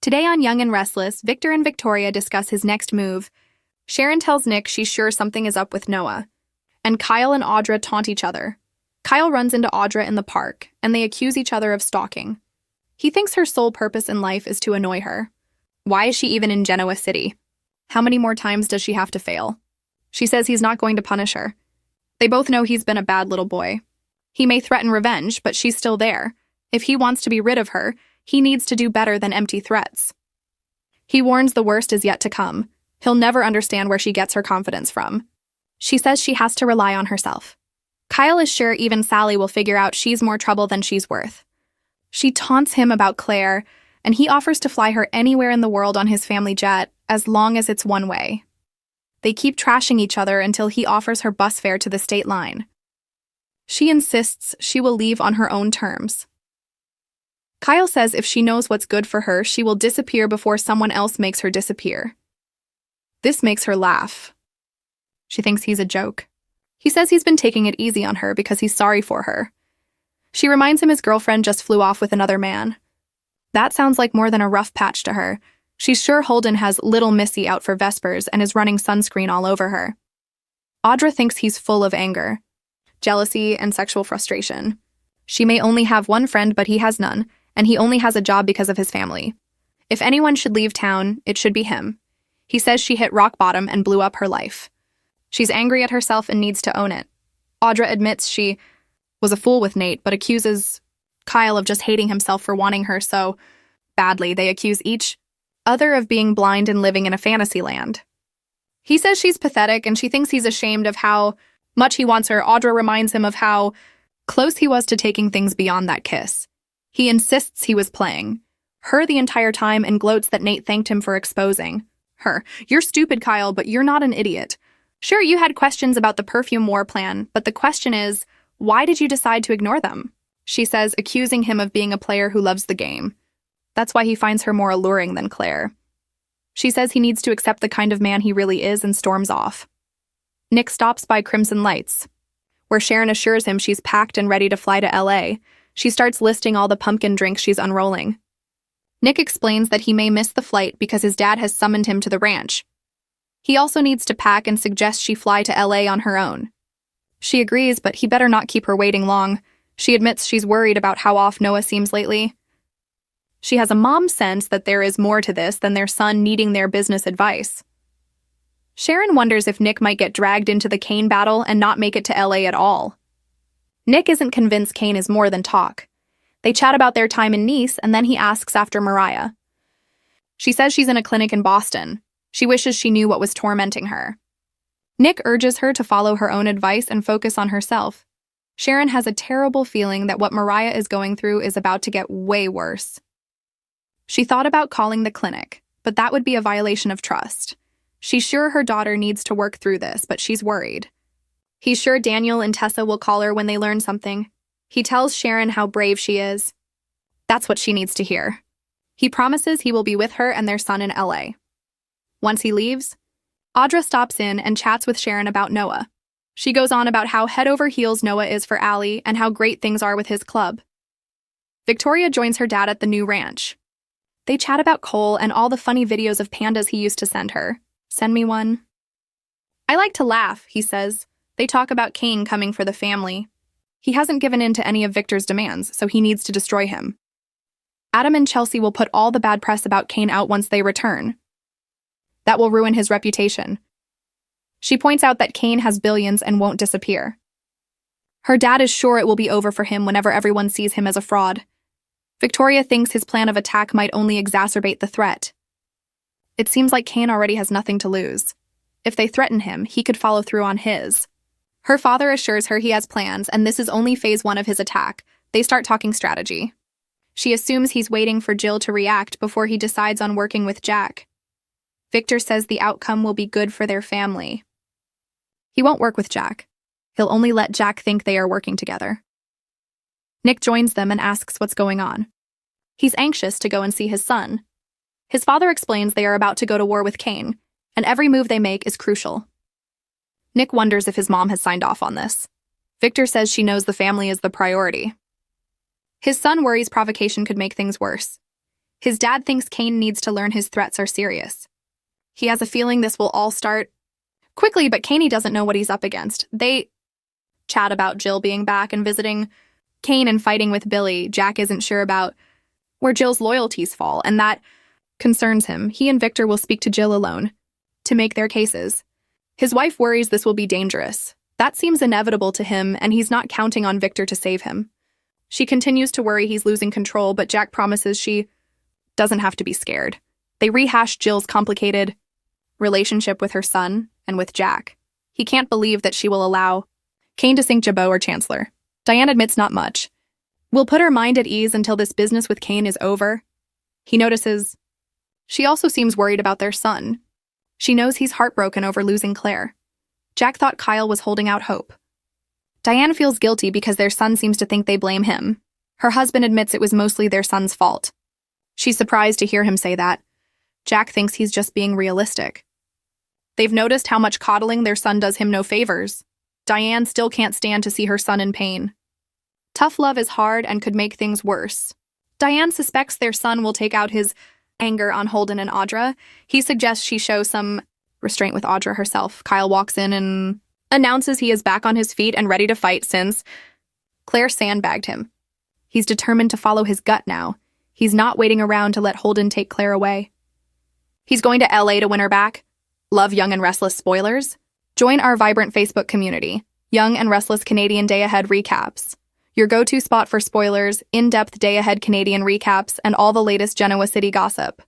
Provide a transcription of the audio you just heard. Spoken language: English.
Today on Young and Restless, Victor and Victoria discuss his next move. Sharon tells Nick she's sure something is up with Noah. And Kyle and Audra taunt each other. Kyle runs into Audra in the park, and they accuse each other of stalking. He thinks her sole purpose in life is to annoy her. Why is she even in Genoa City? How many more times does she have to fail? She says he's not going to punish her. They both know he's been a bad little boy. He may threaten revenge, but she's still there. If he wants to be rid of her, he needs to do better than empty threats. He warns the worst is yet to come. He'll never understand where she gets her confidence from. She says she has to rely on herself. Kyle is sure even Sally will figure out she's more trouble than she's worth. She taunts him about Claire, and he offers to fly her anywhere in the world on his family jet, as long as it's one way. They keep trashing each other until he offers her bus fare to the state line. She insists she will leave on her own terms. Kyle says if she knows what's good for her, she will disappear before someone else makes her disappear. This makes her laugh. She thinks he's a joke. He says he's been taking it easy on her because he's sorry for her. She reminds him his girlfriend just flew off with another man. That sounds like more than a rough patch to her. She's sure Holden has little Missy out for Vespers and is running sunscreen all over her. Audra thinks he's full of anger, jealousy, and sexual frustration. She may only have one friend, but he has none, and he only has a job because of his family. If anyone should leave town, it should be him. He says she hit rock bottom and blew up her life. She's angry at herself and needs to own it. Audra admits she was a fool with Nate, but accuses Kyle of just hating himself for wanting her so badly. They accuse each other of being blind and living in a fantasy land. He says she's pathetic, and she thinks he's ashamed of how much he wants her. Audra reminds him of how close he was to taking things beyond that kiss. He insists he was playing her the entire time and gloats that Nate thanked him for exposing her. You're stupid, Kyle, but you're not an idiot. Sure, you had questions about the perfume war plan, but the question is, why did you decide to ignore them? She says, accusing him of being a player who loves the game. That's why he finds her more alluring than Claire. She says he needs to accept the kind of man he really is and storms off. Nick stops by Crimson Lights, where Sharon assures him she's packed and ready to fly to LA. She starts listing all the pumpkin drinks she's unrolling. Nick explains that he may miss the flight because his dad has summoned him to the ranch. He also needs to pack and suggests she fly to LA on her own. She agrees, but he better not keep her waiting long. She admits she's worried about how off Noah seems lately. She has a mom sense that there is more to this than their son needing their business advice. Sharon wonders if Nick might get dragged into the Kane battle and not make it to LA at all. Nick isn't convinced Kane is more than talk. They chat about their time in Nice, and then he asks after Mariah. She says she's in a clinic in Boston. She wishes she knew what was tormenting her. Nick urges her to follow her own advice and focus on herself. Sharon has a terrible feeling that what Mariah is going through is about to get way worse. She thought about calling the clinic, but that would be a violation of trust. She's sure her daughter needs to work through this, but she's worried. He's sure Daniel and Tessa will call her when they learn something. He tells Sharon how brave she is. That's what she needs to hear. He promises he will be with her and their son in LA. Once he leaves, Audra stops in and chats with Sharon about Noah. She goes on about how head over heels Noah is for Allie and how great things are with his club. Victoria joins her dad at the new ranch. They chat about Cole and all the funny videos of pandas he used to send her. Send me one. I like to laugh, he says. They talk about Kane coming for the family. He hasn't given in to any of Victor's demands, so he needs to destroy him. Adam and Chelsea will put all the bad press about Kane out once they return. That will ruin his reputation. She points out that Kane has billions and won't disappear. Her dad is sure it will be over for him whenever everyone sees him as a fraud. Victoria thinks his plan of attack might only exacerbate the threat. It seems like Kane already has nothing to lose. If they threaten him, he could follow through on his. Her father assures her he has plans, and this is only phase 1 of his attack. They start talking strategy. She assumes he's waiting for Jill to react before he decides on working with Jack. Victor says the outcome will be good for their family. He won't work with Jack. He'll only let Jack think they are working together. Nick joins them and asks what's going on. He's anxious to go and see his son. His father explains they are about to go to war with Kane, and every move they make is crucial. Nick wonders if his mom has signed off on this. Victor says she knows the family is the priority. His son worries provocation could make things worse. His dad thinks Kane needs to learn his threats are serious. He has a feeling this will all start quickly, but Kane doesn't know what he's up against. They chat about Jill being back and visiting Kane and fighting with Billy. Jack isn't sure about where Jill's loyalties fall, and that concerns him. He and Victor will speak to Jill alone to make their cases. His wife worries this will be dangerous. That seems inevitable to him, and he's not counting on Victor to save him. She continues to worry he's losing control, but Jack promises she doesn't have to be scared. They rehash Jill's complicated relationship with her son and with Jack. He can't believe that she will allow Kane to sink Jabot or Chancellor. Diane admits not much. We'll put her mind at ease until this business with Kane is over. He notices she also seems worried about their son. She knows he's heartbroken over losing Claire. Jack thought Kyle was holding out hope. Diane feels guilty because their son seems to think they blame him. Her husband admits it was mostly their son's fault. She's surprised to hear him say that. Jack thinks he's just being realistic. They've noticed how much coddling their son does him no favors. Diane still can't stand to see her son in pain. Tough love is hard and could make things worse. Diane suspects their son will take out his anger on Holden and Audra. He suggests she show some restraint with Audra herself. Kyle walks in and announces he is back on his feet and ready to fight since Claire sandbagged him. He's determined to follow his gut now. He's not waiting around to let Holden take Claire away. He's going to LA to win her back. Love Young and Restless spoilers? Join our vibrant Facebook community, Young and Restless Canadian Day Ahead Recaps. Your go-to spot for spoilers, in-depth day-ahead Canadian recaps, and all the latest Genoa City gossip.